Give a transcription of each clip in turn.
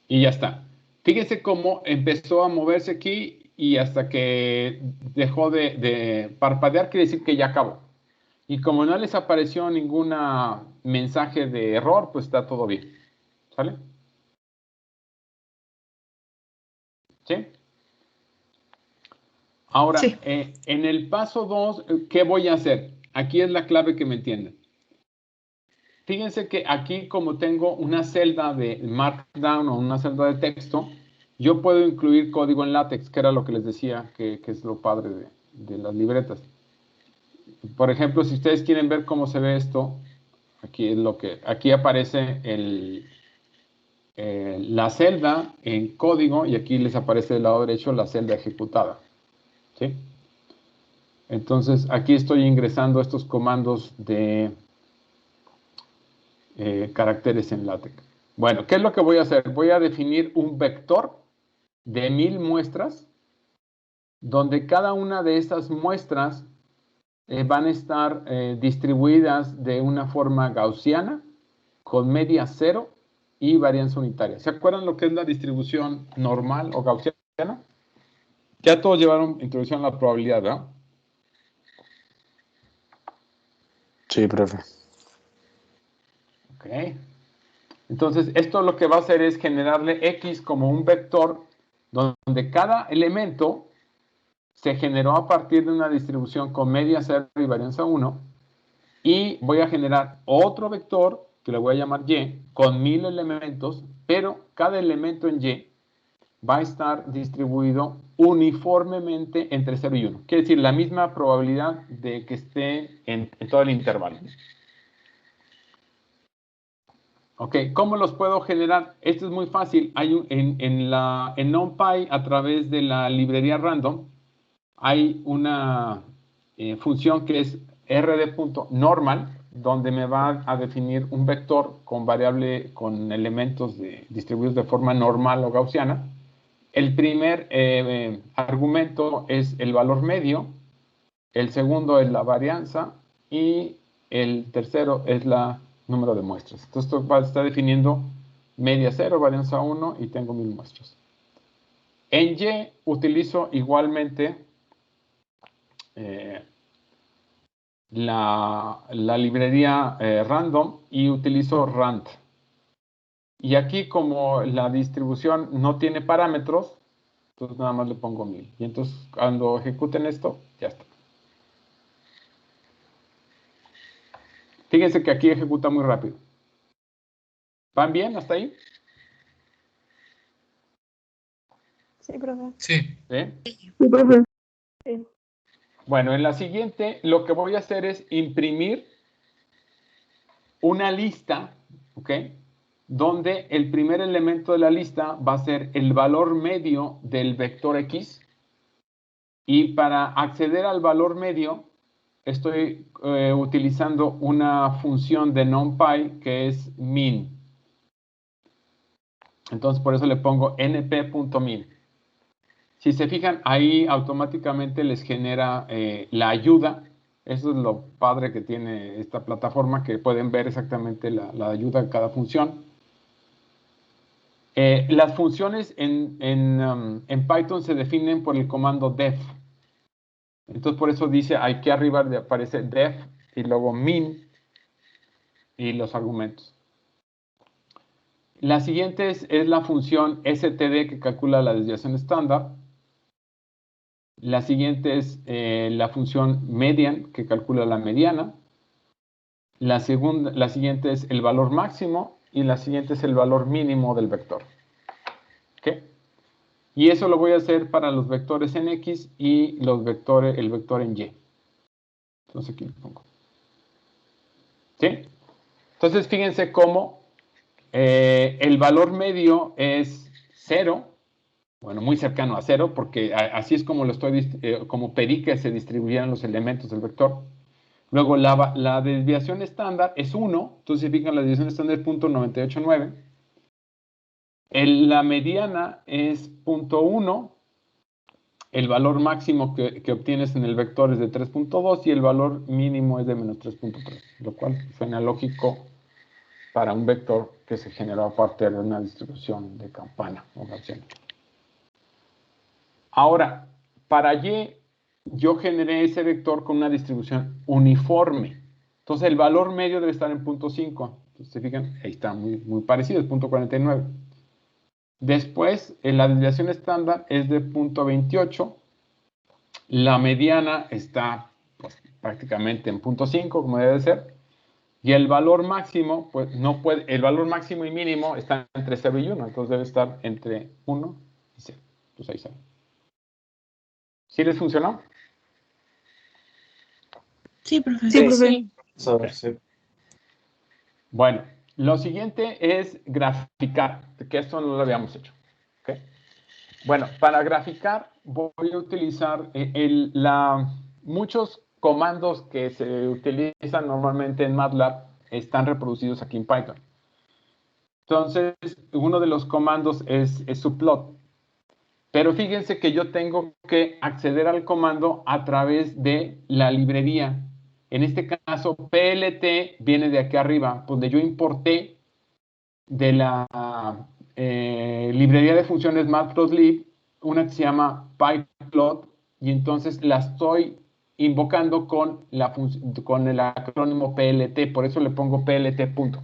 Y ya está. Fíjense cómo empezó a moverse aquí y hasta que dejó de parpadear, quiere decir que ya acabó. Y como no les apareció ningún mensaje de error, pues está todo bien. ¿Sale? ¿Sí? Ahora, Sí. en el paso 2, ¿qué voy a hacer? Aquí es la clave que me entienden. Fíjense que aquí, como tengo una celda de Markdown o una celda de texto, yo puedo incluir código en LaTeX, que era lo que les decía, que es lo padre de las libretas. Por ejemplo, si ustedes quieren ver cómo se ve esto, aquí aparece la celda en código y aquí les aparece del lado derecho la celda ejecutada. ¿Sí? Entonces, aquí estoy ingresando estos comandos de caracteres en LaTeX. Bueno, ¿qué es lo que voy a hacer? Voy a definir un vector de 1000 muestras, donde cada una de estas muestras van a estar distribuidas de una forma gaussiana, con media cero y varianza unitaria. ¿Se acuerdan lo que es la distribución normal o gaussiana? Ya todos llevaron introducción a la probabilidad, ¿verdad? Sí, profe. Ok. Entonces, esto lo que va a hacer es generarle X como un vector donde cada elemento se generó a partir de una distribución con media 0 y varianza 1. Y voy a generar otro vector que le voy a llamar Y con 1000 elementos, pero cada elemento en Y va a estar distribuido uniformemente entre 0 y 1. Quiere decir, la misma probabilidad de que esté en todo el intervalo. Ok, ¿cómo los puedo generar? Esto es muy fácil. Hay en NumPy, a través de la librería random, hay una función que es rd.normal, donde me va a definir un vector con elementos distribuidos de forma normal o gaussiana. El primer argumento es el valor medio, el segundo es la varianza y el tercero es la número de muestras. Entonces, esto va a estar definiendo media 0, varianza 1 y tengo 1000 muestras. En Y utilizo igualmente la librería random y utilizo rand. Y aquí, como la distribución no tiene parámetros, entonces nada más le pongo 1000. Y entonces cuando ejecuten esto, ya está. Fíjense que aquí ejecuta muy rápido. ¿Van bien hasta ahí? Sí, profe. Sí. ¿Sí? Sí, profe. Sí. Bueno, en la siguiente lo que voy a hacer es imprimir una lista, ¿ok? Donde el primer elemento de la lista va a ser el valor medio del vector X. Y para acceder al valor medio, estoy utilizando una función de NumPy que es min. Entonces, por eso le pongo np.min. Si se fijan, ahí automáticamente les genera la ayuda. Eso es lo padre que tiene esta plataforma, que pueden ver exactamente la ayuda de cada función. Las funciones en Python se definen por el comando def. Entonces, por eso dice, aquí arriba aparece def y luego min y los argumentos. La siguiente es la función std, que calcula la desviación estándar. La siguiente es la función median, que calcula la mediana. La siguiente es el valor máximo y la siguiente es el valor mínimo del vector. ¿Ok? Y eso lo voy a hacer para los vectores en X y el vector en Y. Entonces aquí lo pongo. ¿Sí? Entonces fíjense cómo el valor medio es 0. Bueno, muy cercano a 0, porque así es como como pedí que se distribuyeran los elementos del vector. Luego la desviación estándar es 1, entonces si fijan, la desviación estándar es 0.989. La mediana es 0.1, el valor máximo que obtienes en el vector es de 3.2 y el valor mínimo es de menos 3.3, lo cual suena lógico para un vector que se generó a partir de una distribución de campana o gaussiana. Ahora, para Y, yo generé ese vector con una distribución uniforme. Entonces, el valor medio debe estar en 0.5. Entonces, se fijan, ahí está muy parecido, es 0.49. Después, la desviación estándar es de 0.28. La mediana está pues, prácticamente en 0.5, como debe ser. Y el valor máximo, pues no puede, el valor máximo y mínimo está entre 0 y 1. Entonces, debe estar entre 1 y 0. Entonces, ahí está. ¿Sí les funcionó? Sí, profe. Sí, Sí. sí. Bueno, lo siguiente es graficar, que esto no lo habíamos hecho. ¿Okay? Bueno, para graficar voy a utilizar muchos comandos que se utilizan normalmente en MATLAB están reproducidos aquí en Python. Entonces, uno de los comandos es subplot. Pero fíjense que yo tengo que acceder al comando a través de la librería. En este caso, PLT viene de aquí arriba, donde yo importé de la librería de funciones matplotlib, una que se llama pyplot, y entonces la estoy invocando con el acrónimo PLT, por eso le pongo PLT punto.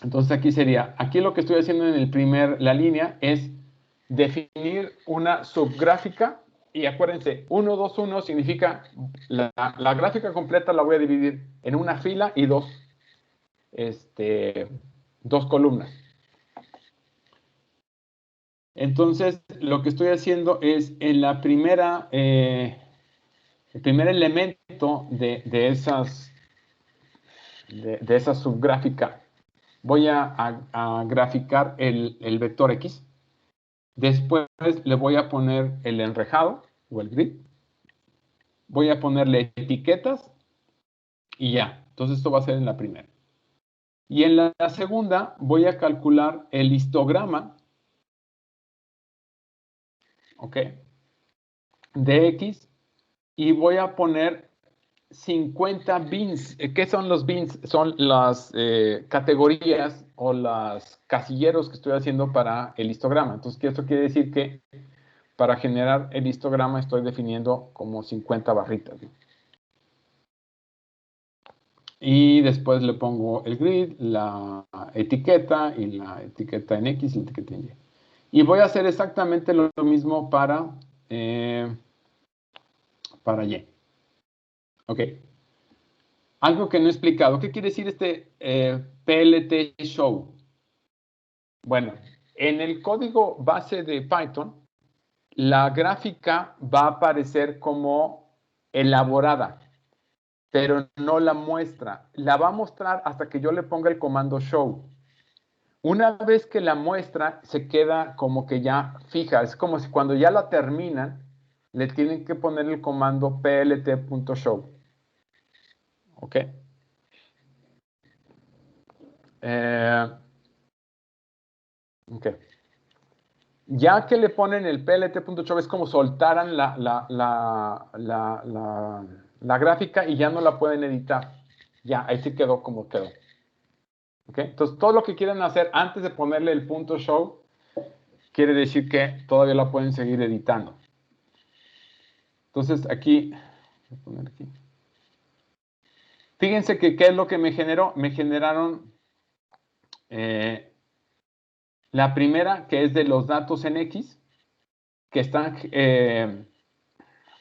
Entonces aquí sería, aquí lo que estoy haciendo en la línea es definir una subgráfica, y acuérdense, 1, 2, 1 significa la gráfica completa la voy a dividir en una fila y dos columnas. Entonces, lo que estoy haciendo es en la primera, el primer elemento de esa subgráfica, voy a graficar el vector X. Después le voy a poner el enrejado o el grid. Voy a ponerle etiquetas y ya. Entonces, esto va a ser en la primera. Y en la segunda voy a calcular el histograma, ¿ok?, de X, y voy a poner 50 bins. ¿Qué son los bins? Son las categorías o los casilleros que estoy haciendo para el histograma. Entonces, esto quiere decir que para generar el histograma estoy definiendo como 50 barritas, ¿no? Y después le pongo el grid, la etiqueta y la etiqueta en X y la etiqueta en Y. Y voy a hacer exactamente lo mismo para Y. Ok. Algo que no he explicado. ¿Qué quiere decir este PLT show? Bueno, en el código base de Python, la gráfica va a aparecer como elaborada, pero no la muestra. La va a mostrar hasta que yo le ponga el comando show. Una vez que la muestra, se queda como que ya fija. Es como si cuando ya la terminan, le tienen que poner el comando plt.show. ¿Ok? Ok. Ya que le ponen el plt.show, es como soltaran la gráfica y ya no la pueden editar. Ya, ahí sí quedó como quedó. ¿Ok? Entonces, todo lo que quieran hacer antes de ponerle el punto show, quiere decir que todavía la pueden seguir editando. Entonces, aquí, voy a poner aquí. Fíjense que qué es lo que me generó. Me generaron la primera, que es de los datos en X, que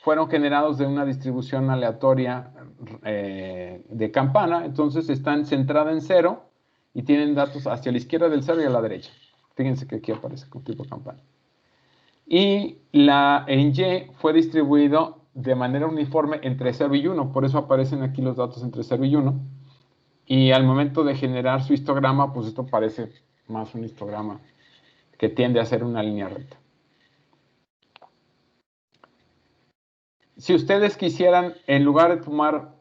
fueron generados de una distribución aleatoria de campana. Entonces, están centradas en 0 y tienen datos hacia la izquierda del 0 y a la derecha. Fíjense que aquí aparece con tipo campana. Y en Y fue distribuido de manera uniforme entre 0 y 1. Por eso aparecen aquí los datos entre 0 y 1. Y al momento de generar su histograma, pues esto parece más un histograma que tiende a ser una línea recta. Si ustedes quisieran, en lugar de tomar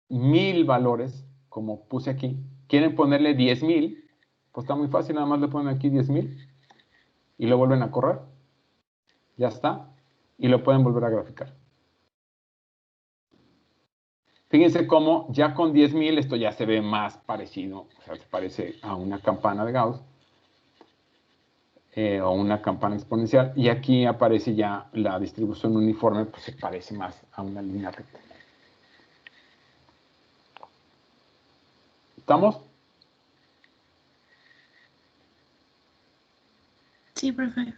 1000 valores, como puse aquí, quieren ponerle 10,000, pues está muy fácil, nada más le ponen aquí 10,000 y lo vuelven a correr. Ya está. Y lo pueden volver a graficar. Fíjense cómo ya con 10,000 esto ya se ve más parecido, o sea, se parece a una campana de Gauss o una campana exponencial, y aquí aparece ya la distribución uniforme, pues se parece más a una línea recta. ¿Estamos? Sí, profe.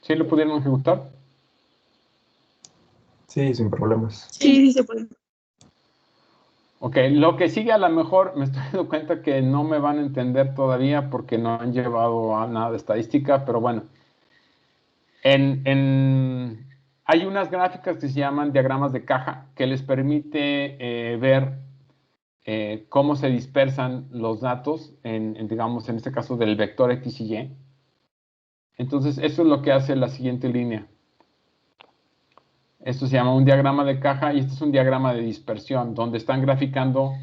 ¿Sí lo pudieron ejecutar? Sí, sin problemas. Sí, sí se puede. Ok, lo que sigue a lo mejor me estoy dando cuenta que no me van a entender todavía porque no han llevado a nada de estadística, pero bueno. Hay unas gráficas que se llaman diagramas de caja que les permite ver cómo se dispersan los datos digamos, en este caso del vector X y Y. Entonces, eso es lo que hace la siguiente línea. Esto se llama un diagrama de caja y este es un diagrama de dispersión, donde están graficando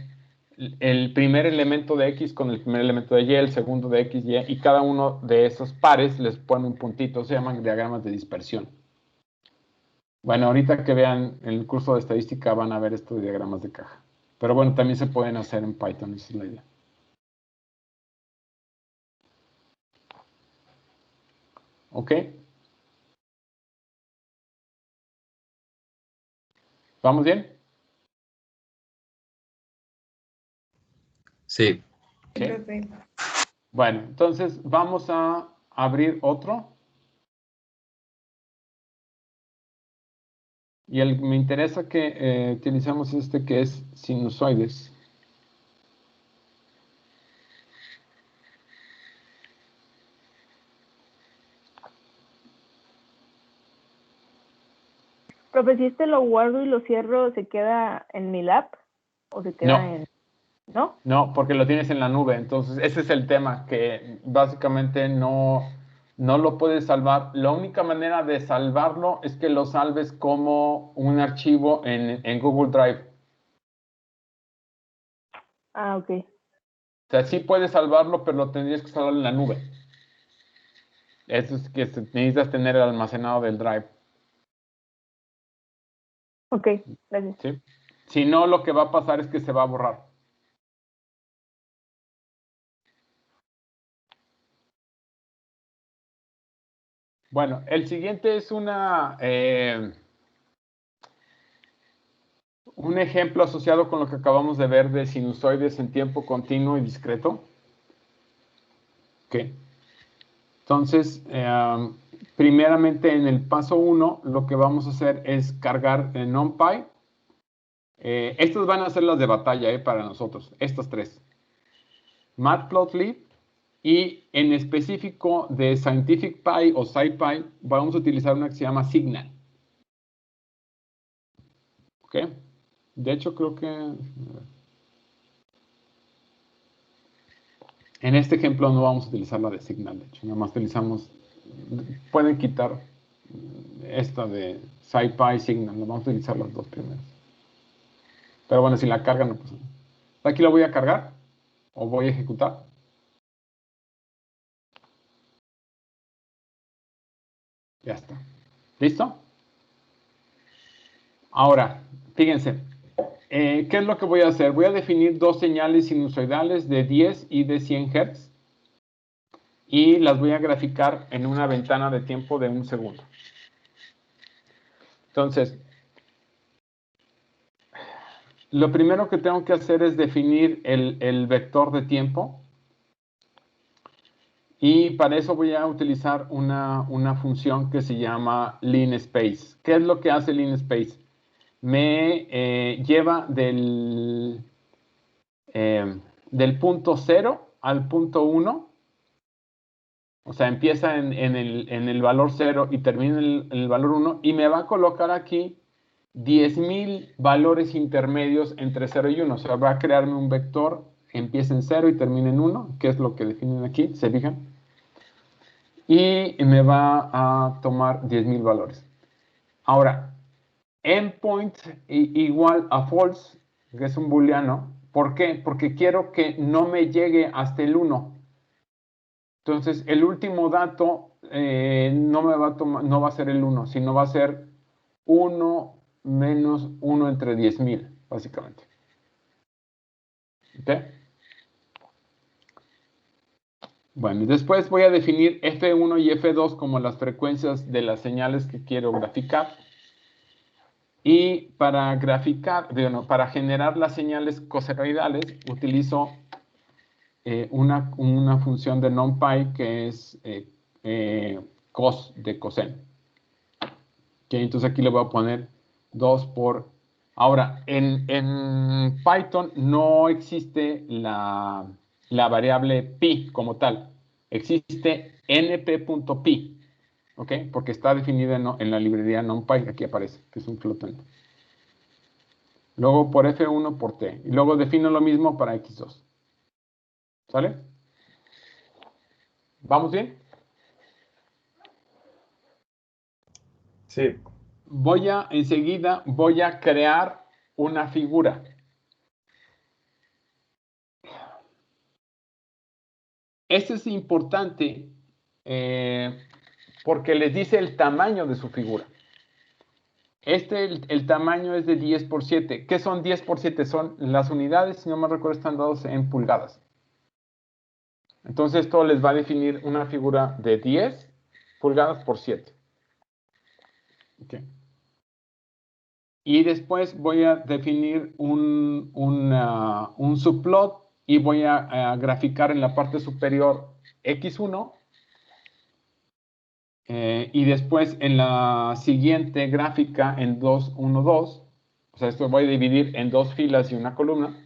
el primer elemento de X con el primer elemento de Y, el segundo de X, Y, y cada uno de esos pares les pone un puntito, se llaman diagramas de dispersión. Bueno, ahorita que vean el curso de estadística van a ver estos diagramas de caja. Pero bueno, también se pueden hacer en Python, esa es la idea. ¿Ok? ¿Vamos bien? Sí. ¿Sí? Bueno, entonces vamos a abrir otro. Y me interesa que utilicemos este que es sinusoides. Profe, si este lo guardo y lo cierro, ¿se queda en mi lab? ¿O se queda No. en...? ¿No? No, porque lo tienes en la nube. Entonces, ese es el tema, que básicamente no lo puedes salvar. La única manera de salvarlo es que lo salves como un archivo en Google Drive. Ah, ok. O sea, sí puedes salvarlo, pero lo tendrías que salvar en la nube. Eso es que necesitas tener el almacenado del Drive. Ok, gracias. ¿Sí? Si no, lo que va a pasar es que se va a borrar. Bueno, el siguiente es un ejemplo asociado con lo que acabamos de ver de sinusoides en tiempo continuo y discreto. Ok. Entonces, primeramente en el paso 1, lo que vamos a hacer es cargar NumPy. Estas van a ser las de batalla para nosotros, estas tres. Matplotlib y en específico de ScientificPy o SciPy vamos a utilizar una que se llama Signal. ¿Ok? De hecho, creo que en este ejemplo no vamos a utilizar la de Signal. De hecho, nada más utilizamos, pueden quitar esta de SciPy Signal, no vamos a utilizar las dos primeras. Pero bueno, si la cargan no pasa nada. Aquí la voy a cargar o voy a ejecutar. Ya está. ¿Listo? Ahora, fíjense, ¿qué es lo que voy a hacer? Voy a definir dos señales sinusoidales de 10 y de 100 Hz y las voy a graficar en una ventana de tiempo de 1 segundo. Entonces, lo primero que tengo que hacer es definir el vector de tiempo. Y para eso voy a utilizar una función que se llama linspace. ¿Qué es lo que hace linspace? Me lleva del punto 0 al punto 1. O sea, empieza en el valor 0 y termina en el valor 1. Y me va a colocar aquí 10,000 valores intermedios entre 0 y 1. O sea, va a crearme un vector, empieza en 0 y termina en 1, que es lo que definen aquí, ¿se fijan? Y me va a tomar 10,000 valores. Ahora, endpoint igual a false, que es un booleano. ¿Por qué? Porque quiero que no me llegue hasta el 1. Entonces, el último dato no va a ser el 1, sino va a ser 1 menos 1 entre 10,000. básicamente. ¿Ok? Bueno, después voy a definir F1 y F2 como las frecuencias de las señales que quiero graficar. Y para graficar, bueno, para generar las señales cosenoidales, utilizo una función de NumPy que es cos de coseno. Okay, entonces aquí le voy a poner 2 por... Ahora, en Python no existe la variable pi como tal. Existe np.pi, ¿ok? Porque está definida en la librería NumPy, aquí aparece, que es un flotante. Luego por F1 por T. Y luego defino lo mismo para X2. ¿Sale? ¿Vamos bien? Sí. Enseguida voy a crear una figura. Esto es importante porque les dice el tamaño de su figura. El tamaño es de 10 por 7. ¿Qué son 10 por 7? Son las unidades, si no me recuerdo, están dados en pulgadas. Entonces esto les va a definir una figura de 10 pulgadas por 7. Okay. Y después voy a definir un subplot y voy a graficar en la parte superior X1. Y después en la siguiente gráfica en 2, 1, 2. O sea, esto voy a dividir en 2 filas y una columna.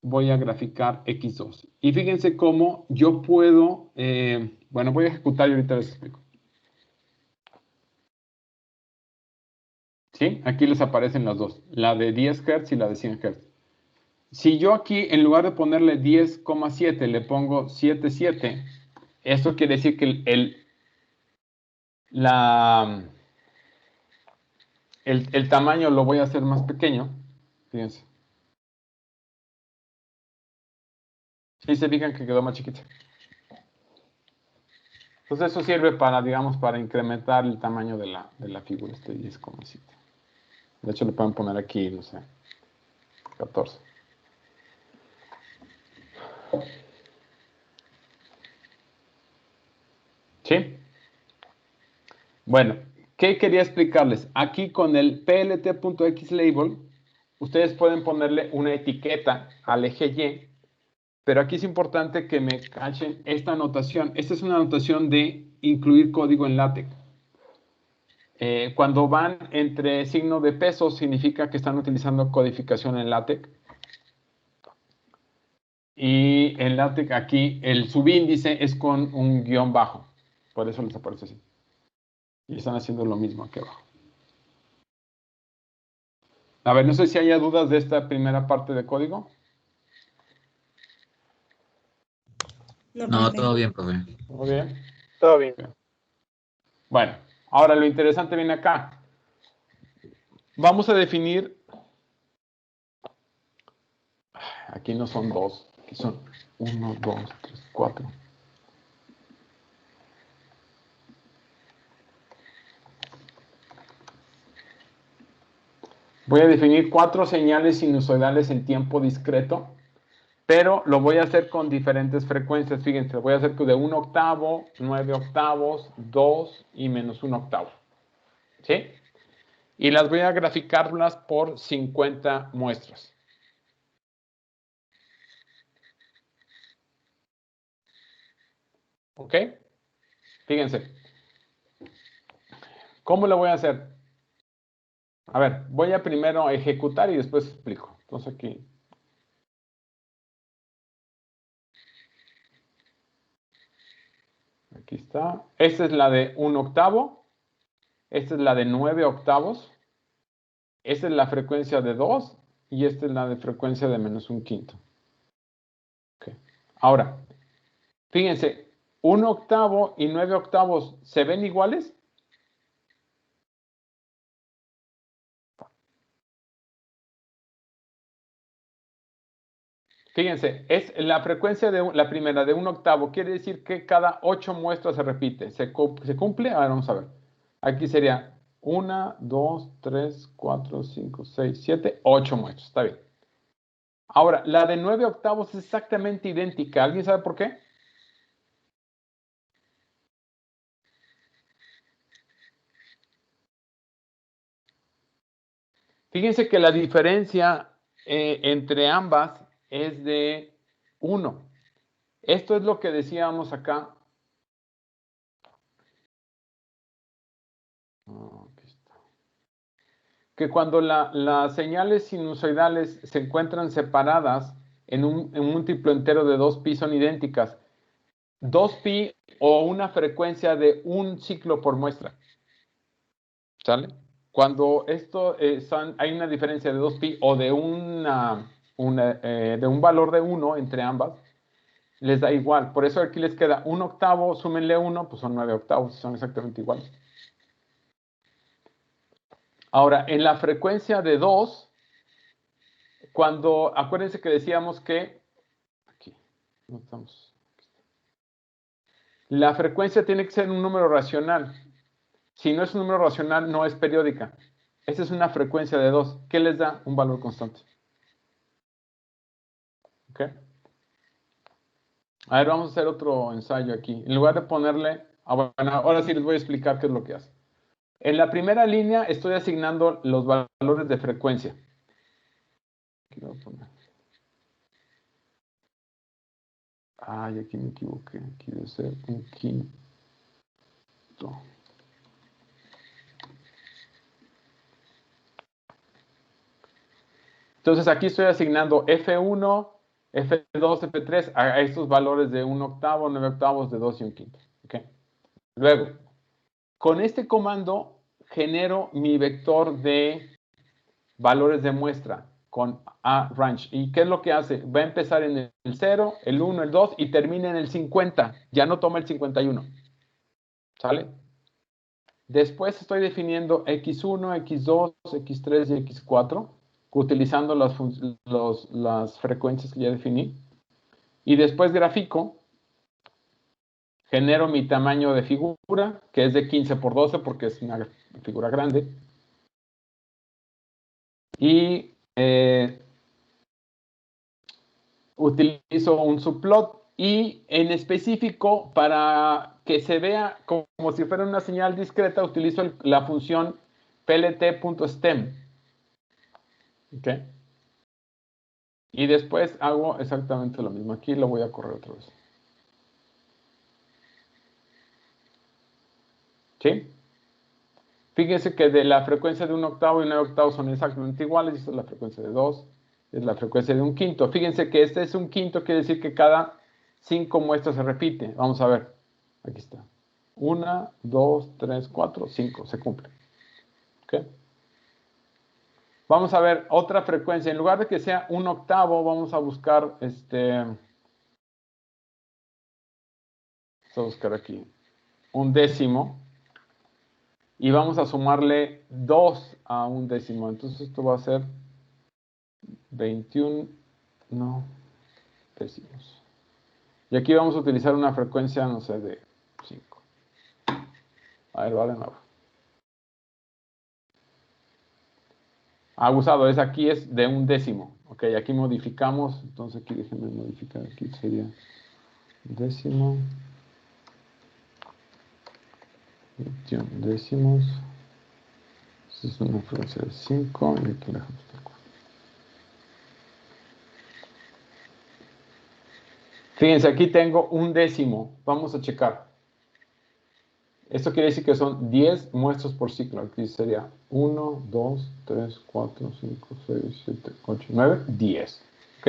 Voy a graficar X2. Y fíjense cómo yo puedo... bueno, voy a ejecutar y ahorita les explico. ¿Sí? Aquí les aparecen las dos. La de 10 Hz y la de 100 Hz. Si yo aquí, en lugar de ponerle 10,7, le pongo 7,7, esto quiere decir que el tamaño lo voy a hacer más pequeño. Fíjense. ¿Sí se fijan que quedó más chiquito? Entonces eso sirve para, digamos, para incrementar el tamaño de la figura, este 10,7. De hecho, le pueden poner aquí, no sé, 14. ¿Sí? Bueno, ¿qué quería explicarles? Aquí con el plt.xlabel, ustedes pueden ponerle una etiqueta al eje Y, pero aquí es importante que me cachen esta anotación. Esta es una anotación de incluir código en LaTeX. Cuando van entre signo de peso, significa que están utilizando codificación en LaTeX. Y en LaTeX aquí el subíndice es con un guión bajo. Por eso les aparece así. Y están haciendo lo mismo aquí abajo. A ver, no sé si haya dudas de esta primera parte de código. No, todo bien, profe. ¿Todo bien? Todo bien. Okay. Bueno, ahora lo interesante viene acá. Vamos a definir... Aquí no son 2, aquí son 1, 2, 3, 4. Voy a definir 4 señales sinusoidales en tiempo discreto, pero lo voy a hacer con diferentes frecuencias. Fíjense, lo voy a hacer de 1 octavo, 9 octavos, 2 y menos 1 octavo. ¿Sí? Y las voy a graficarlas por 50 muestras. ¿Ok? Fíjense. ¿Cómo lo voy a hacer? A ver, voy a primero ejecutar y después explico. Entonces aquí. Aquí está. Esta es la de 1 octavo. Esta es la de 9 octavos. Esta es la frecuencia de 2. Y esta es la de frecuencia de menos 1/5. Okay. Ahora, fíjense, 1 octavo y 9 octavos, ¿se ven iguales? Fíjense, es la frecuencia de la primera de 1 octavo, quiere decir que cada 8 muestras se repite. ¿Se cumple? Ahora vamos a ver. Aquí sería 1, 2, 3, 4, 5, 6, 7, 8 muestras. Está bien. Ahora, la de 9 octavos es exactamente idéntica. ¿Alguien sabe por qué? Fíjense que la diferencia entre ambas es de 1. Esto es lo que decíamos acá. Aquí está. Que cuando las señales sinusoidales se encuentran separadas en un múltiplo entero de 2pi son idénticas. 2pi o una frecuencia de un ciclo por muestra. ¿Sale? Cuando esto hay una diferencia de 2pi o de de un valor de 1 entre ambas, les da igual. Por eso aquí les queda 1 octavo, súmenle 1, pues son 9 octavos, son exactamente iguales. Ahora, en la frecuencia de 2, acuérdense que decíamos que, aquí, no estamos, la frecuencia tiene que ser un número racional. Si no es un número racional, no es periódica. Esta es una frecuencia de 2. ¿Qué les da? Un valor constante. ¿Ok? A ver, vamos a hacer otro ensayo aquí. En lugar de ponerle... bueno, ahora sí les voy a explicar qué es lo que hace. En la primera línea estoy asignando los valores de frecuencia. Aquí voy a poner. Ay, aquí me equivoqué. Aquí debe ser un quinto. Entonces aquí estoy asignando F1, F2, F3 a estos valores de 1 octavo, 9 octavos, de 2 y 1 quinto. ¿Okay? Luego, con este comando genero mi vector de valores de muestra con arange. ¿Y qué es lo que hace? Va a empezar en el 0, el 1, el 2 y termina en el 50. Ya no toma el 51. ¿Sale? Después estoy definiendo X1, X2, X3 y X4 utilizando las frecuencias que ya definí. Y después grafico, genero mi tamaño de figura, que es de 15 por 12 porque es una figura grande. Y utilizo un subplot y en específico para que se vea como si fuera una señal discreta, utilizo la función plt.stem. ¿Ok? Y después hago exactamente lo mismo. Aquí lo voy a correr otra vez. ¿Sí? Fíjense que de la frecuencia de 1 octavo y 9 octavos son exactamente iguales. Esta es la frecuencia de 2. Es la frecuencia de 1 quinto. Fíjense que este es 1 quinto, quiere decir que cada 5 muestras se repite. Vamos a ver. Aquí está. 1, 2, 3, 4, 5. Se cumple. ¿Ok? Vamos a ver otra frecuencia. En lugar de que sea 1 octavo, vamos a buscar vamos a buscar aquí un décimo. Y vamos a sumarle 2 a un décimo. Entonces esto va a ser 21, no, décimos. Y aquí vamos a utilizar una frecuencia, no sé, de 5. A ver, vale, nuevo. Abusado, aquí es de un décimo. Ok, aquí modificamos. Entonces aquí déjenme modificar. Aquí sería décimo. 21 décimos. Esta es una frecuencia de 5. Y aquí le dejamos tal cual. Fíjense, aquí tengo un décimo. Vamos a checar. Esto quiere decir que son 10 muestras por ciclo. Aquí sería 1, 2, 3, 4, 5, 6, 7, 8, 9, 10. ¿Ok?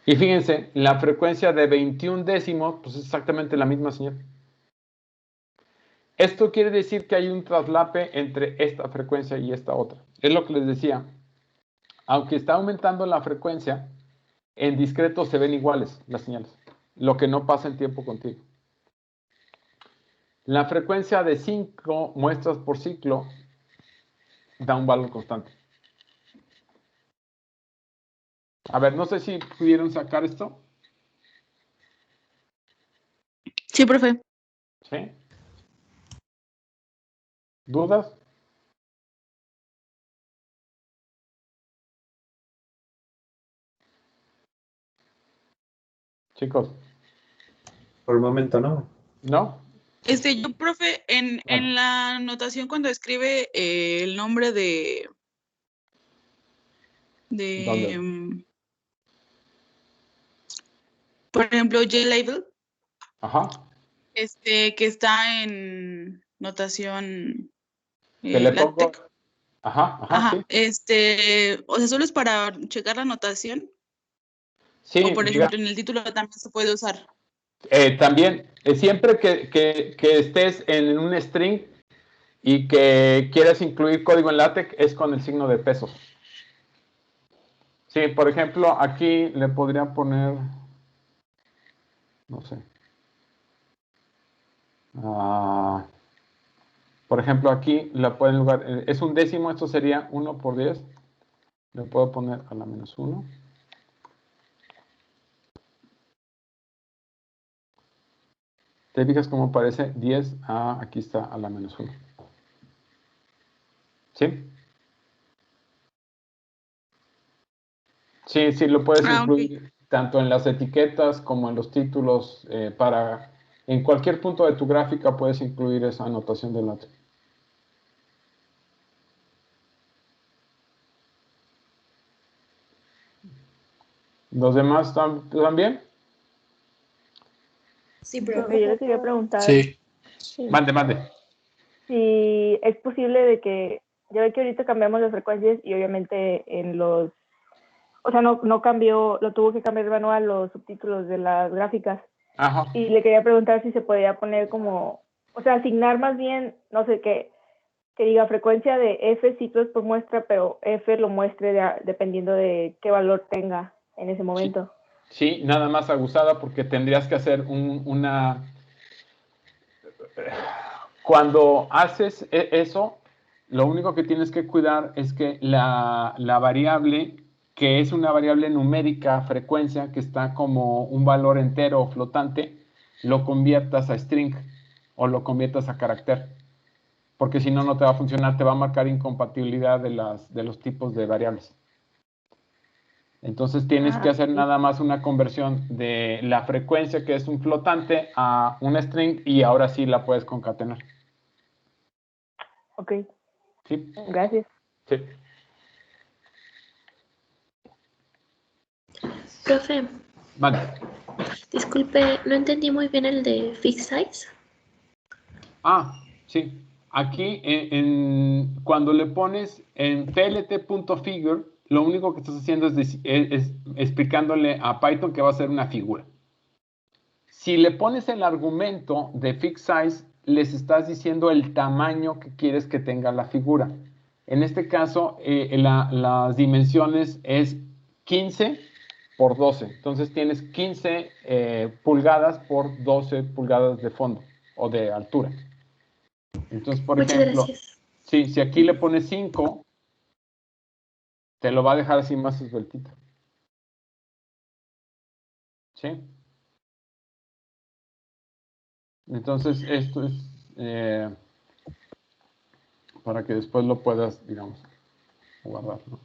Y fíjense, la frecuencia de 21 décimos, pues es exactamente la misma señal. Esto quiere decir que hay un traslape entre esta frecuencia y esta otra. Es lo que les decía. Aunque está aumentando la frecuencia, en discreto se ven iguales las señales. Lo que no pasa en tiempo continuo. La frecuencia de 5 muestras por ciclo da un valor constante. A ver, no sé si pudieron sacar esto. Sí, profe. ¿Sí? ¿Dudas? chicos? Por el momento no. ¿No? Yo, profe, en la anotación cuando escribe el nombre de ¿Dónde? Por ejemplo, JLabel, Ajá. que está en notación Que le pongo. LaTeX. Ajá, sí. O sea, solo es para checar la anotación. Sí, O por ejemplo, en el título también se puede usar. También, siempre que estés en un string y que quieras incluir código en LaTeX, es con el signo de pesos. Sí, por ejemplo, aquí le podría poner, no sé. Por ejemplo, aquí la pueden lugar, es un décimo, esto sería 1 por 10. Le puedo poner a la menos 1. ¿Te fijas cómo aparece 10? Aquí está a la menos 1. ¿Sí? Sí, sí, lo puedes incluir tanto en las etiquetas como en los títulos. En cualquier punto de tu gráfica puedes incluir esa anotación de LaTeX. ¿Los demás están bien? Sí, Profe, yo le quería preguntar Sí. Mande. si es posible de que, ya ve que ahorita cambiamos las frecuencias y obviamente o sea, no cambió, lo tuvo que cambiar manual los subtítulos de las gráficas. Ajá. Y le quería preguntar si se podía poner como, o sea, asignar más bien, no sé, que diga frecuencia de F ciclos por muestra, pero F lo muestre dependiendo de qué valor tenga en ese momento. Sí, nada más abusada porque tendrías que hacer una... Cuando haces eso, lo único que tienes que cuidar es que la variable, que es una variable numérica, frecuencia, que está como un valor entero o flotante, lo conviertas a string o lo conviertas a carácter. Porque si no, no te va a funcionar, te va a marcar incompatibilidad de los tipos de variables. Entonces tienes que hacer nada más una conversión de la frecuencia, que es un flotante, a un string, y ahora sí la puedes concatenar. Ok. ¿Sí? Gracias. Sí. Profe, Vale. disculpe, no entendí muy bien el de fixed size. Sí. Aquí, cuando le pones en flt.figure, lo único que estás haciendo es explicándole a Python que va a ser una figura. Si le pones el argumento de fixed size, les estás diciendo el tamaño que quieres que tenga la figura. En este caso, las dimensiones es 15 por 12. Entonces tienes 15 pulgadas por 12 pulgadas de fondo o de altura. Entonces, por Muchas ejemplo, gracias. si aquí le pones 5, te lo va a dejar así más esbeltito. ¿Sí? Entonces, esto es para que después lo puedas, digamos, guardar, ¿no?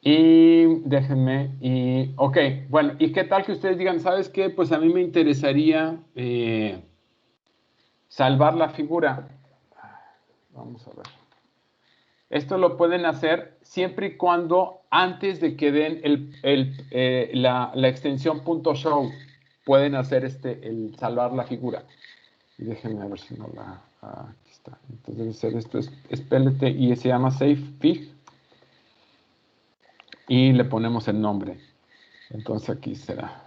Y déjenme, ok, bueno, ¿y qué tal que ustedes digan, ¿sabes qué? Pues a mí me interesaría salvar la figura. Vamos a ver. Esto lo pueden hacer siempre y cuando antes de que den la extensión .show pueden hacer el salvar la figura. Y déjenme ver si no aquí está. Entonces debe ser esto, es PLT y se llama SafeFig. Y le ponemos el nombre. Entonces aquí será.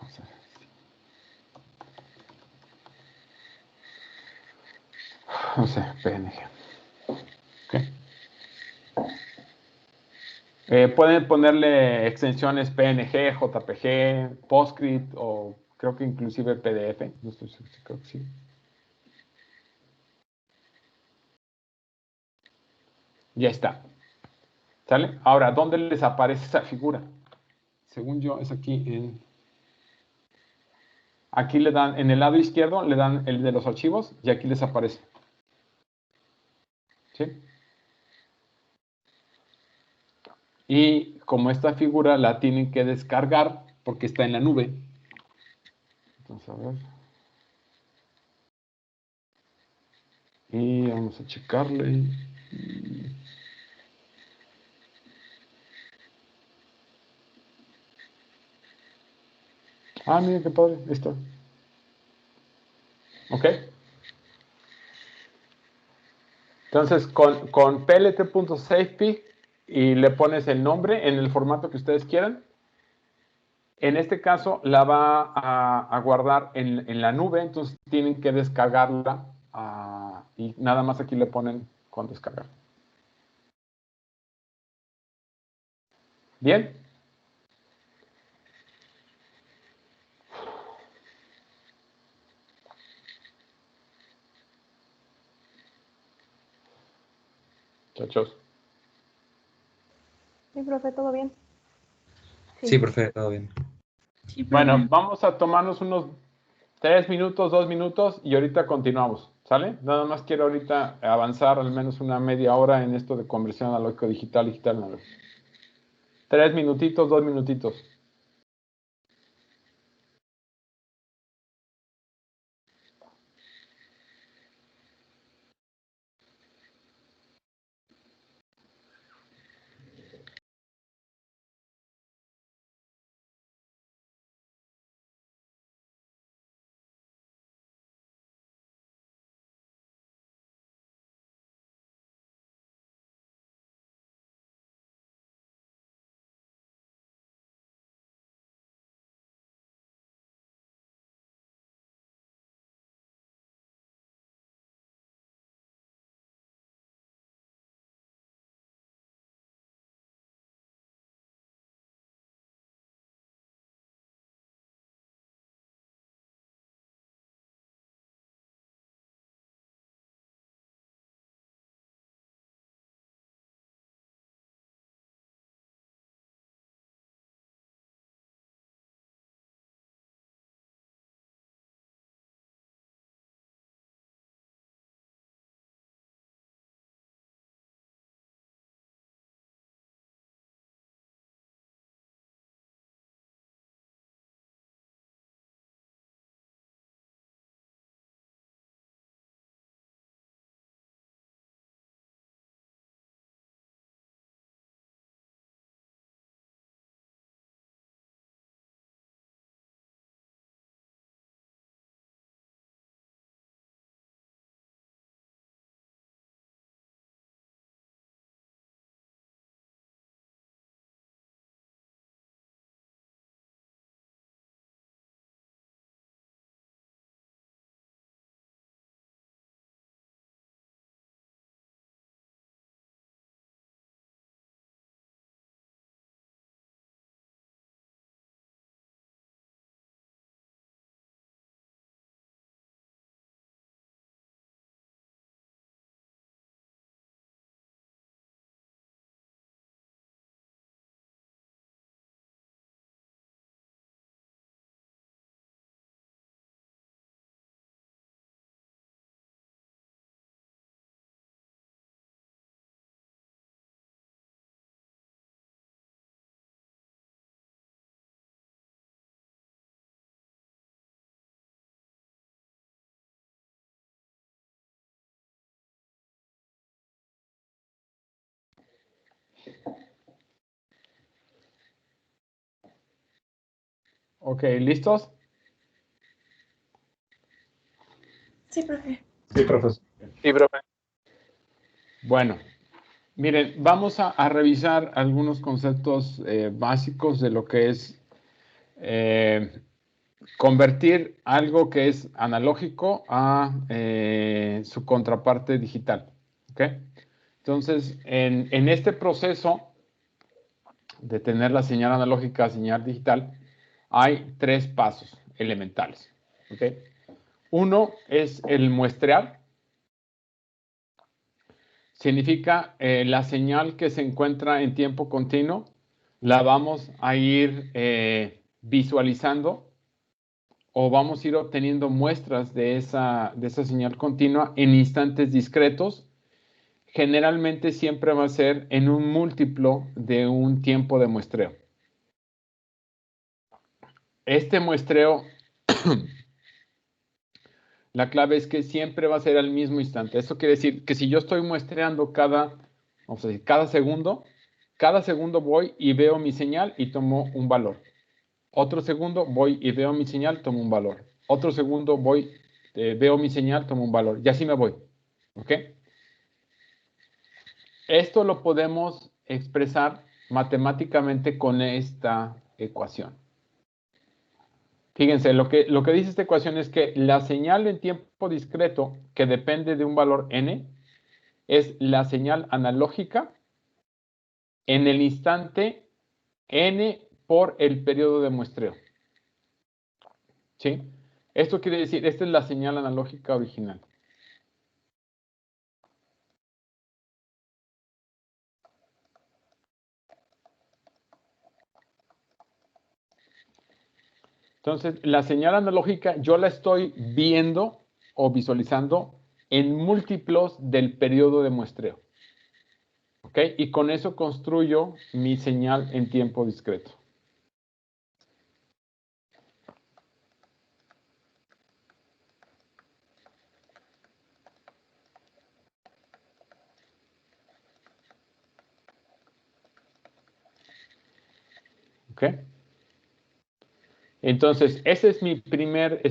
No sé, PNG. Okay. Pueden ponerle extensiones PNG, JPG, PostScript o creo que inclusive PDF. No estoy seguro, creo que sí. Ya está. ¿Sale? Ahora, ¿dónde les aparece esa figura? Según yo, es aquí Aquí le dan, en el lado izquierdo, le dan el de los archivos y aquí les aparece. ¿Sí? Y como esta figura la tienen que descargar porque está en la nube. Entonces, a ver. Y vamos a checarle. Ah, miren qué padre, esto. Ok. Entonces, con plt.safety y le pones el nombre en el formato que ustedes quieran. En este caso, la va a guardar en la nube, entonces tienen que descargarla y nada más aquí le ponen con descargar. ¿Bien? Muchachos. Sí, profe, ¿todo bien? Sí, profe, todo bien. Sí, profe. Bueno, vamos a tomarnos unos 3 minutos, 2 minutos y ahorita continuamos, ¿sale? Nada más quiero ahorita avanzar al menos una media hora en esto de conversión analógico digital, digital analógico. 3 minutitos, 2 minutitos. Ok, ¿listos? Sí, profe. Sí, profesor. Sí, profe. Bueno, miren, vamos a revisar algunos conceptos básicos de lo que es convertir algo que es analógico a su contraparte digital. ¿Ok? Entonces, en este proceso de tener la señal analógica a señal digital, hay 3 pasos elementales. ¿Ok? Uno es el muestrear. Significa la señal que se encuentra en tiempo continuo, la vamos a ir visualizando o vamos a ir obteniendo muestras de esa señal continua en instantes discretos. Generalmente siempre va a ser en un múltiplo de un tiempo de muestreo. este muestreo, la clave es que siempre va a ser al mismo instante. Eso quiere decir que si yo estoy muestreando vamos a decir, cada segundo voy y veo mi señal y tomo un valor. Otro segundo voy y veo mi señal, tomo un valor. Otro segundo voy, veo mi señal, tomo un valor. Y así me voy. ¿Ok? Esto lo podemos expresar matemáticamente con esta ecuación. Fíjense, lo que dice esta ecuación es que la señal en tiempo discreto, que depende de un valor n, es la señal analógica en el instante n por el periodo de muestreo. ¿Sí? Esto quiere decir, esta es la señal analógica original. Entonces, la señal analógica yo la estoy viendo o visualizando en múltiplos del periodo de muestreo. ¿Ok? Y con eso construyo mi señal en tiempo discreto. ¿Ok? Entonces, ese es mi primer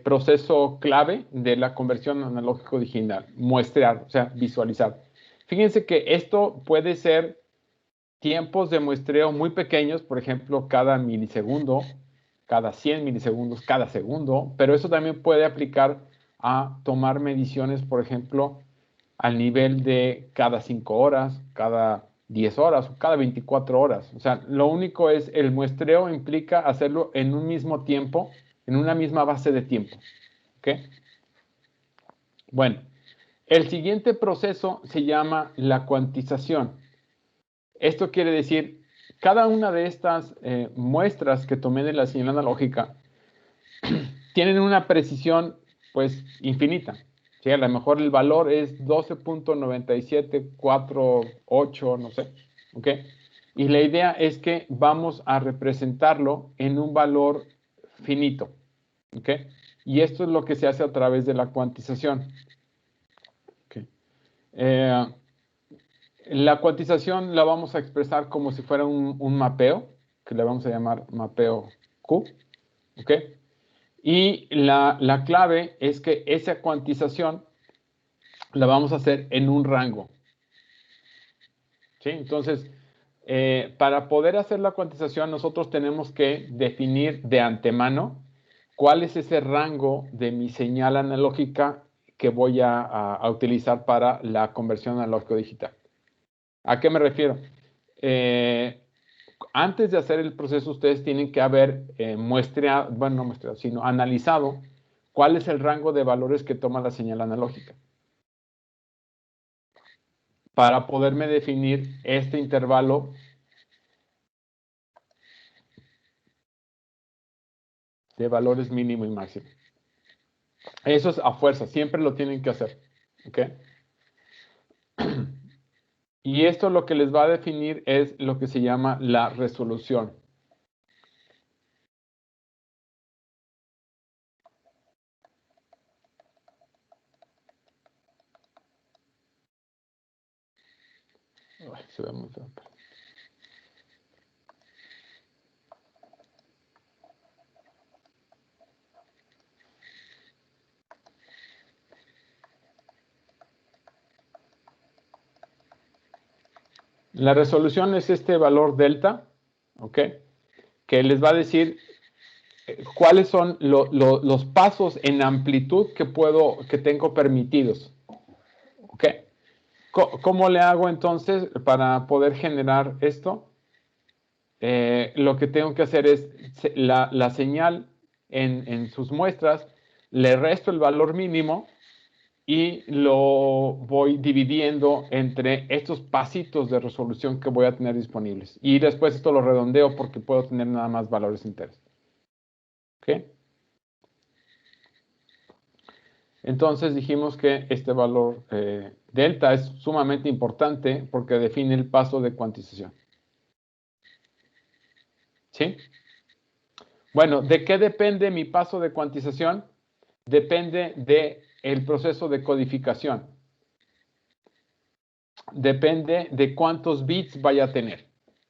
proceso clave de la conversión analógico-digital, muestrear, o sea, visualizar. Fíjense que esto puede ser tiempos de muestreo muy pequeños, por ejemplo, cada milisegundo, cada 100 milisegundos, cada segundo, pero eso también puede aplicar a tomar mediciones, por ejemplo, al nivel de cada 5 horas, cada 10 horas o cada 24 horas. O sea, lo único es el muestreo implica hacerlo en un mismo tiempo, en una misma base de tiempo. ¿Ok? Bueno, el siguiente proceso se llama la cuantización. Esto quiere decir, cada una de estas muestras que tomé de la señal analógica tienen una precisión, pues, infinita. ¿Sí? A lo mejor el valor es 12.9748, no sé. ¿Ok? Y la idea es que vamos a representarlo en un valor finito. ¿Ok? Y esto es lo que se hace a través de la cuantización. ¿Ok? La cuantización la vamos a expresar como si fuera un mapeo, que le vamos a llamar mapeo Q. ¿Ok? Y la clave es que esa cuantización la vamos a hacer en un rango. ¿Sí? Entonces, para poder hacer la cuantización, nosotros tenemos que definir de antemano cuál es ese rango de mi señal analógica que voy a utilizar para la conversión analógico-digital. ¿A qué me refiero? Antes de hacer el proceso, ustedes tienen que haber muestreado, bueno, no muestreado, sino analizado cuál es el rango de valores que toma la señal analógica, para poderme definir este intervalo de valores mínimo y máximo. Eso es a fuerza, siempre lo tienen que hacer. ¿Ok? Y esto lo que les va a definir es lo que se llama la resolución. Ay, se ve muy feo. La resolución es este valor delta, ¿ok? Que les va a decir cuáles son los pasos en amplitud que tengo permitidos, ¿ok? ¿Cómo le hago entonces para poder generar esto? Lo que tengo que hacer es la señal en sus muestras, le resto el valor mínimo y lo voy dividiendo entre estos pasitos de resolución que voy a tener disponibles. Y después esto lo redondeo porque puedo tener nada más valores enteros. ¿Ok? Entonces dijimos que este valor delta es sumamente importante porque define el paso de cuantización. ¿Sí? Bueno, ¿de qué depende mi paso de cuantización? Depende del proceso de codificación. Depende de cuántos bits vaya a tener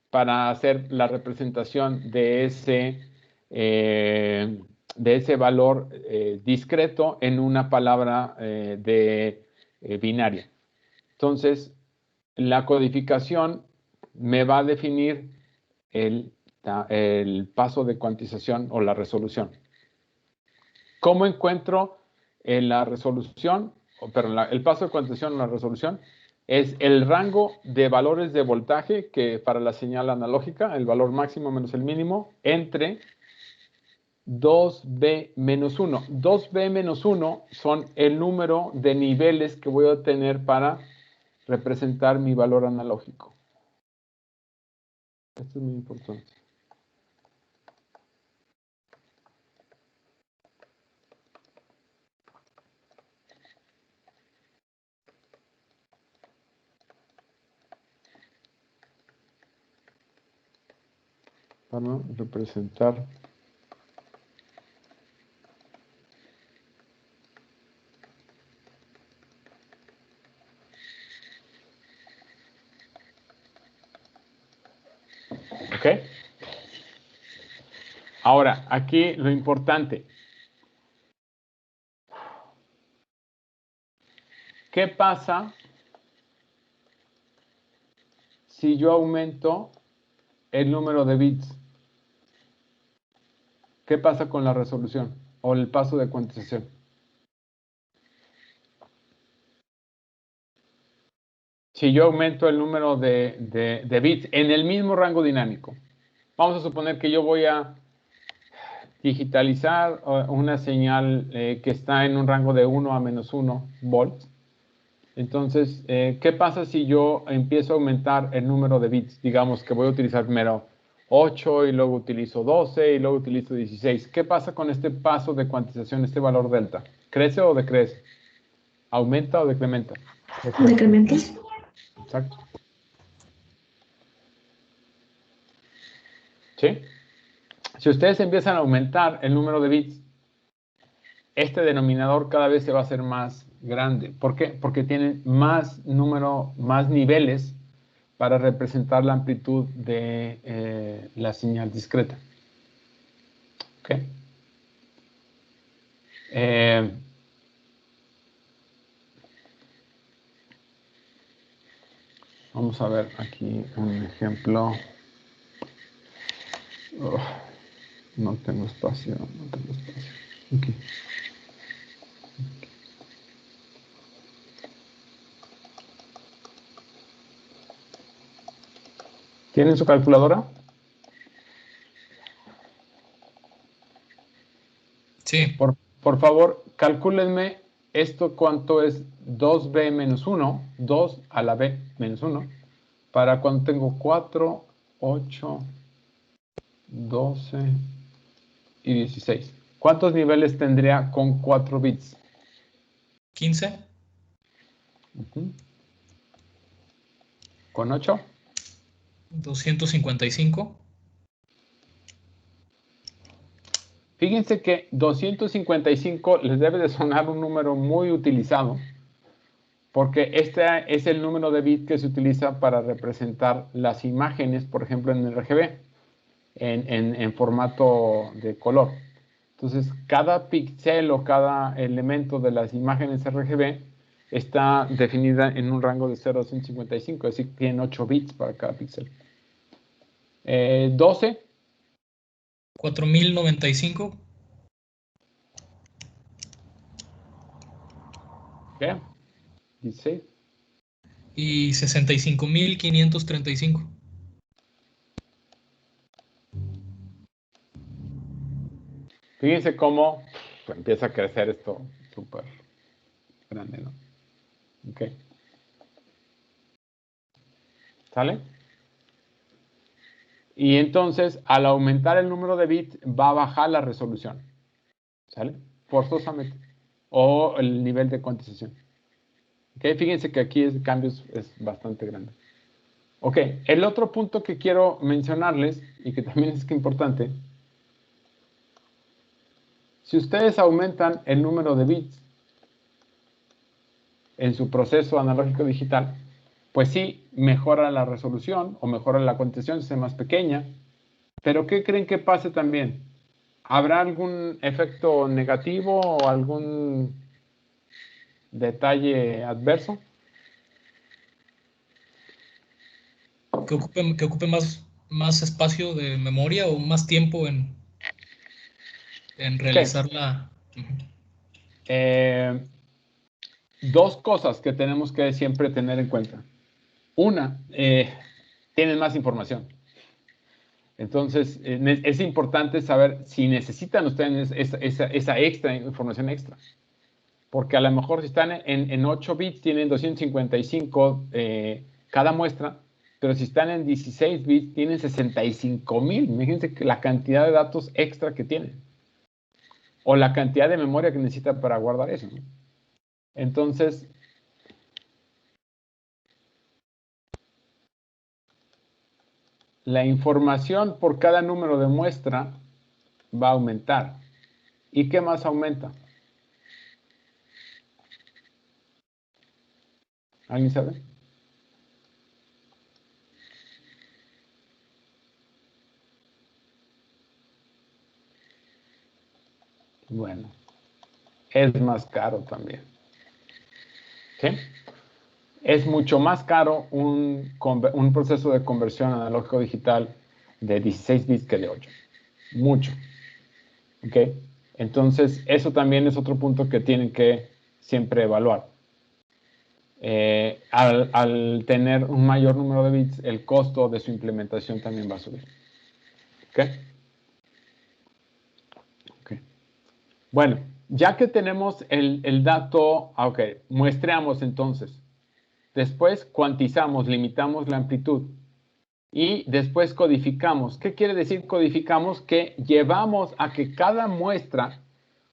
para hacer la representación de ese valor discreto en una palabra binaria. Entonces, la codificación me va a definir el paso de cuantización o la resolución. ¿Cómo encuentro la resolución? El paso de cuantización o la resolución es el rango de valores de voltaje que para la señal analógica, el valor máximo menos el mínimo, entre 2B menos 1. 2B menos 1 son el número de niveles que voy a tener para representar mi valor analógico. Esto es muy importante. Para representar ¿ok? Ahora, aquí lo importante. ¿Qué pasa si yo aumento el número de bits? ¿Qué pasa con la resolución o el paso de cuantización? Si yo aumento el número de bits en el mismo rango dinámico, vamos a suponer que yo voy a digitalizar una señal que está en un rango de 1 a menos 1 volts. Entonces, ¿qué pasa si yo empiezo a aumentar el número de bits? Digamos que voy a utilizar primero 8 y luego utilizo 12 y luego utilizo 16. ¿Qué pasa con este paso de cuantización, este valor delta? ¿Crece o decrece? ¿Aumenta o decrementa? Decrementa. Exacto. ¿Sí? Si ustedes empiezan a aumentar el número de bits, este denominador cada vez se va a hacer más grande. ¿Por qué? Porque tienen más niveles para representar la amplitud de la señal discreta. ¿Ok? Vamos a ver aquí un ejemplo. No tengo espacio. Aquí. ¿Tienen su calculadora? Sí. Por favor, calcúlenme esto cuánto es 2b menos 1, 2 a la b menos 1, para cuando tengo 4, 8, 12 y 16. ¿Cuántos niveles tendría con 4 bits? 15. ¿Con 8? 255. Fíjense que 255 les debe de sonar un número muy utilizado, porque este es el número de bits que se utiliza para representar las imágenes, por ejemplo, en el RGB, en formato de color. Entonces, cada píxel o cada elemento de las imágenes RGB está definida en un rango de 0 a 155, es decir, tiene 8 bits para cada píxel. 12. 4095. ¿Qué? 16. Y 65.535. Fíjense cómo empieza a crecer esto súper grande, ¿no? Ok. ¿Sale? Y entonces, al aumentar el número de bits, va a bajar la resolución. ¿Sale? Forzosamente. O el nivel de cuantización. Ok, fíjense que aquí el cambio es bastante grande. Ok, el otro punto que quiero mencionarles, y que también es importante, Si ustedes aumentan el número de bits en su proceso analógico digital, pues sí, mejora la resolución o mejora la cuantización, se hace más pequeña. Pero ¿qué creen que pase también? ¿Habrá algún efecto negativo o algún detalle adverso? Que ocupe más espacio de memoria o más tiempo en realizar la... Dos cosas que tenemos que siempre tener en cuenta. Una, tienen más información. Entonces, es importante saber si necesitan ustedes esa extra información extra. Porque a lo mejor si están en 8 bits tienen 255 cada muestra, pero si están en 16 bits tienen 65,000. Imagínense la cantidad de datos extra que tienen. O la cantidad de memoria que necesitan para guardar eso, ¿no? Entonces, la información por cada número de muestra va a aumentar. ¿Y qué más aumenta? ¿Alguien sabe? Bueno, es más caro también. ¿Sí? Es mucho más caro un proceso de conversión analógico digital de 16 bits que de 8. Mucho. ¿Ok? Entonces, eso también es otro punto que tienen que siempre evaluar. Al tener un mayor número de bits, el costo de su implementación también va a subir. ¿Ok? Ok. Bueno, ya que tenemos el dato, ok, muestreamos entonces. Después cuantizamos, limitamos la amplitud. Y después codificamos. ¿Qué quiere decir codificamos? Que llevamos a que cada muestra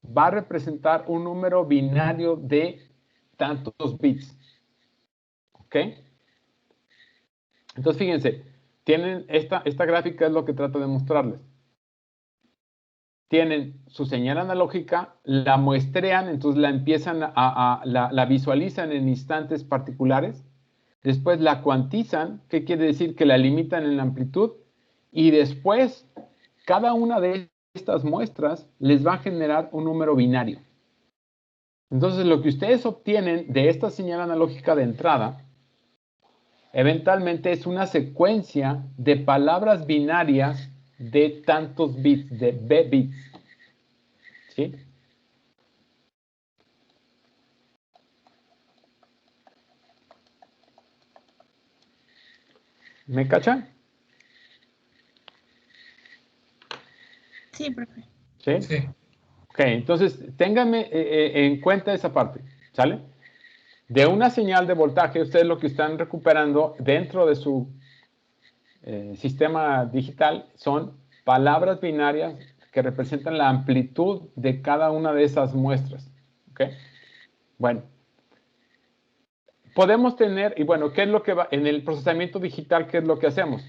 va a representar un número binario de tantos bits. ¿Ok? Entonces, fíjense, tienen esta gráfica es lo que trato de mostrarles. Tienen su señal analógica, la muestrean, entonces la empiezan la visualizan en instantes particulares. Después la cuantizan, ¿qué quiere decir? Que la limitan en la amplitud. Y después, cada una de estas muestras les va a generar un número binario. Entonces, lo que ustedes obtienen de esta señal analógica de entrada, eventualmente es una secuencia de palabras binarias de tantos bits, de B bits. ¿Sí? ¿Me cachan? Sí, profe. ¿Sí? Sí. Ok, entonces ténganme en cuenta esa parte, ¿sale? De una señal de voltaje, ustedes lo que están recuperando dentro de su sistema digital son palabras binarias que representan la amplitud de cada una de esas muestras. ¿Ok? Bueno, podemos tener, y bueno, ¿qué es lo que va en el procesamiento digital? ¿Qué es lo que hacemos?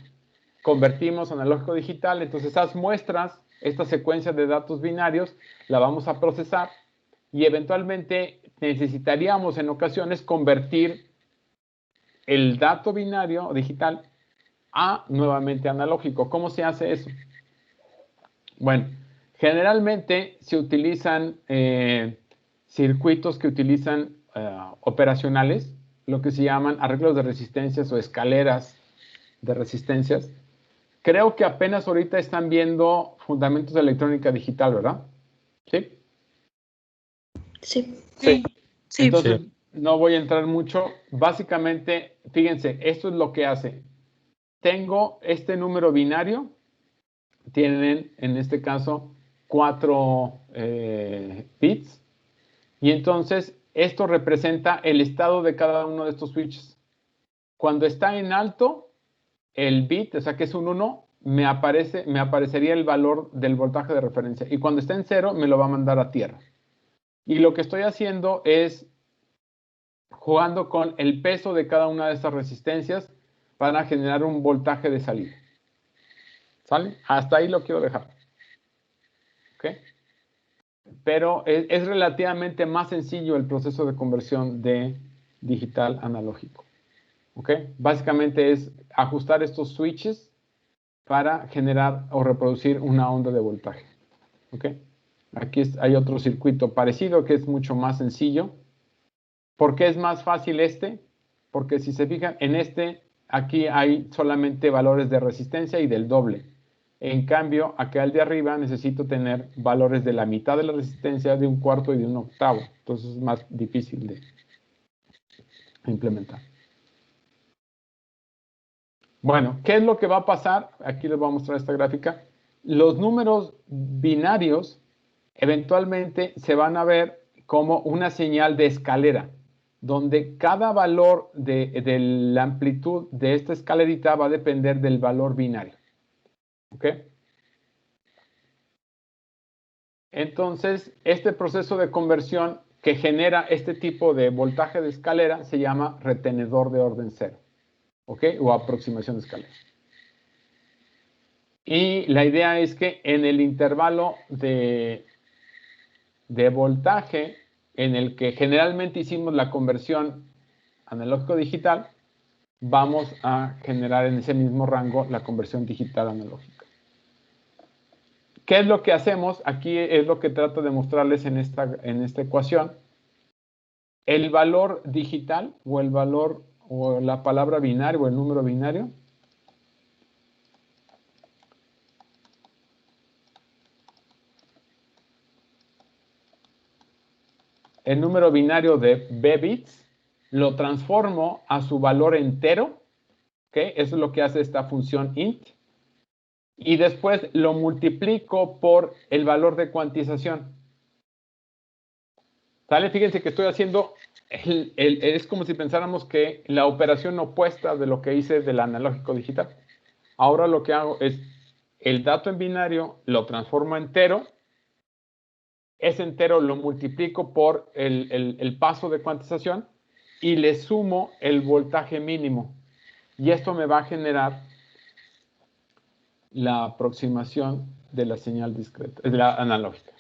Convertimos analógico digital, entonces esas muestras, esta secuencia de datos binarios, la vamos a procesar y eventualmente necesitaríamos en ocasiones convertir el dato binario digital a nuevamente analógico. ¿Cómo se hace eso? Bueno, generalmente se utilizan circuitos que utilizan operacionales, lo que se llaman arreglos de resistencias o escaleras de resistencias. Creo que apenas ahorita están viendo fundamentos de electrónica digital, ¿verdad? ¿Sí? Sí. Sí, sí, Entonces, no voy a entrar mucho. Básicamente, fíjense, esto es lo que hace. Tengo este número binario. Tienen, en este caso, 4 bits. Y entonces, esto representa el estado de cada uno de estos switches. Cuando está en alto, el bit, o sea que es un 1, me aparecería el valor del voltaje de referencia. Y cuando está en 0, me lo va a mandar a tierra. Y lo que estoy haciendo es jugando con el peso de cada una de estas resistencias para generar un voltaje de salida. ¿Sale? Hasta ahí lo quiero dejar. ¿Ok? pero es relativamente más sencillo el proceso de conversión de digital a analógico. ¿Ok? Básicamente es ajustar estos switches para generar o reproducir una onda de voltaje. ¿Ok? Aquí hay otro circuito parecido que es mucho más sencillo. ¿Por qué es más fácil este? Porque si se fijan, en este, aquí hay solamente valores de resistencia y del doble. En cambio, acá el de arriba necesito tener valores de la mitad de la resistencia, de un cuarto y de un octavo. Entonces es más difícil de implementar. Bueno, ¿qué es lo que va a pasar? Aquí les voy a mostrar esta gráfica. Los números binarios eventualmente se van a ver como una señal de escalera, donde cada valor de la amplitud de esta escalerita va a depender del valor binario. ¿Ok? Entonces, este proceso de conversión que genera este tipo de voltaje de escalera se llama retenedor de orden cero. ¿Ok? O aproximación de escalera. Y la idea es que en el intervalo de voltaje en el que generalmente hicimos la conversión analógico-digital, vamos a generar en ese mismo rango la conversión digital analógica. ¿Qué es lo que hacemos? Aquí es lo que trato de mostrarles en esta ecuación. El valor digital o el valor o la palabra binario o el número binario el número binario de b bits, lo transformo a su valor entero, ¿ok? Eso es lo que hace esta función int, y después lo multiplico por el valor de cuantización. ¿Sale? Fíjense que estoy haciendo, es como si pensáramos que la operación opuesta de lo que hice del analógico digital. Ahora lo que hago es, el dato en binario lo transformo a entero, ese entero lo multiplico por el paso de cuantización y le sumo el voltaje mínimo. Y esto me va a generar la aproximación de la señal discreta, de la analógica.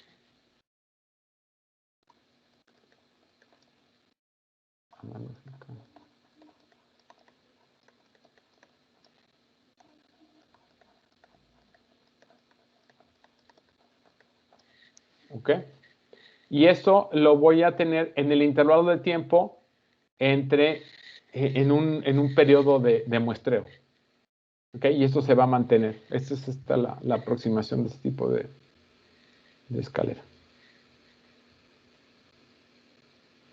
¿Ok? Y eso lo voy a tener en el intervalo de tiempo en un periodo de muestreo. ¿Ok? Y esto se va a mantener. Esta es la aproximación de este tipo de escalera.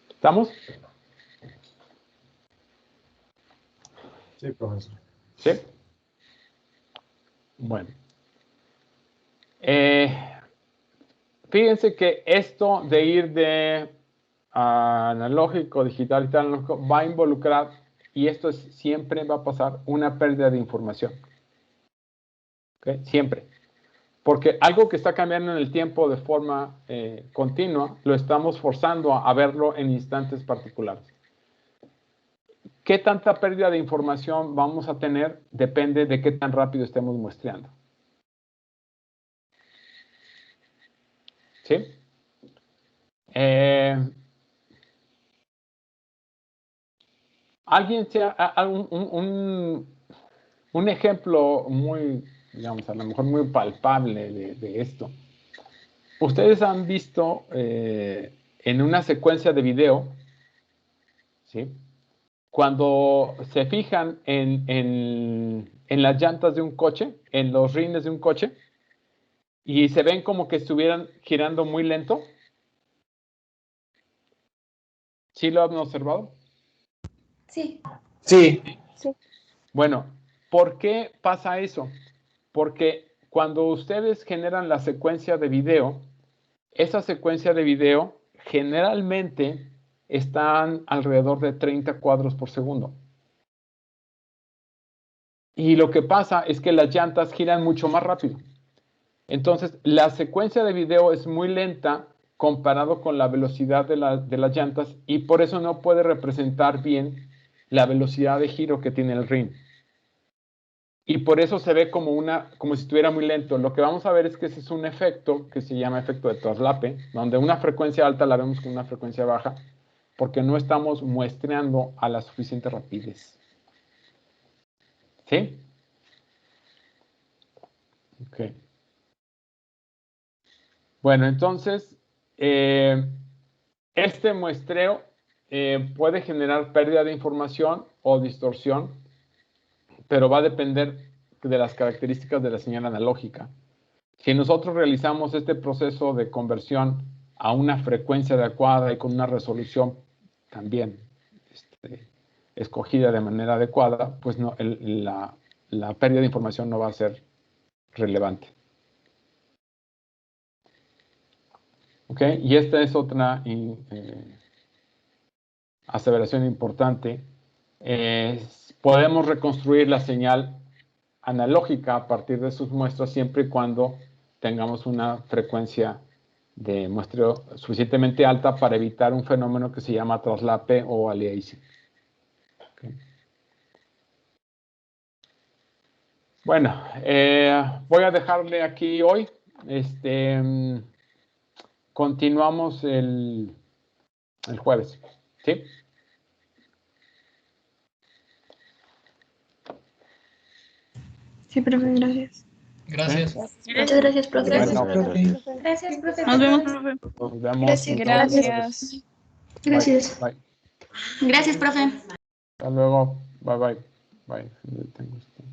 ¿Estamos? Sí, profesor. ¿Sí? Bueno. Fíjense que esto de ir de analógico, digital y tal, analógico, va a involucrar, y esto siempre va a pasar, una pérdida de información. ¿Okay? Siempre. Porque algo que está cambiando en el tiempo de forma continua, lo estamos forzando a verlo en instantes particulares. ¿Qué tanta pérdida de información vamos a tener? Depende de qué tan rápido estemos muestreando. ¿Sí? ¿Alguien un ejemplo muy, digamos, a lo mejor muy palpable de esto? Ustedes han visto en una secuencia de video, ¿sí? Cuando se fijan en las llantas de un coche, en los rines de un coche, y se ven como que estuvieran girando muy lento. ¿Sí lo han observado? Sí. Sí. Bueno, ¿por qué pasa eso? Porque cuando ustedes generan la secuencia de video, esa secuencia de video generalmente están alrededor de 30 cuadros por segundo. Y lo que pasa es que las llantas giran mucho más rápido. Entonces, la secuencia de video es muy lenta comparado con la velocidad de las llantas y por eso no puede representar bien la velocidad de giro que tiene el ring. Y por eso se ve como si estuviera muy lento. Lo que vamos a ver es que ese es un efecto que se llama efecto de traslape, donde una frecuencia alta la vemos con una frecuencia baja, porque no estamos muestreando a la suficiente rapidez. ¿Sí? Ok. Bueno, entonces, este muestreo puede generar pérdida de información o distorsión, pero va a depender de las características de la señal analógica. Si nosotros realizamos este proceso de conversión a una frecuencia adecuada y con una resolución también escogida de manera adecuada, pues no, la pérdida de información no va a ser relevante. ¿Ok? Y esta es otra aseveración importante. Podemos reconstruir la señal analógica a partir de sus muestras siempre y cuando tengamos una frecuencia de muestreo suficientemente alta para evitar un fenómeno que se llama traslape o aliasing. Okay. Bueno, voy a dejarle aquí hoy. Continuamos el jueves. ¿Sí? Sí, profe, gracias. Gracias. Muchas gracias, profe. Bueno, Gracias, profe. Nos vemos, profe. nos vemos. Gracias. Entonces. Gracias. Bye. Gracias, profe. Hasta luego. Bye, bye. Bye. Tengo esto.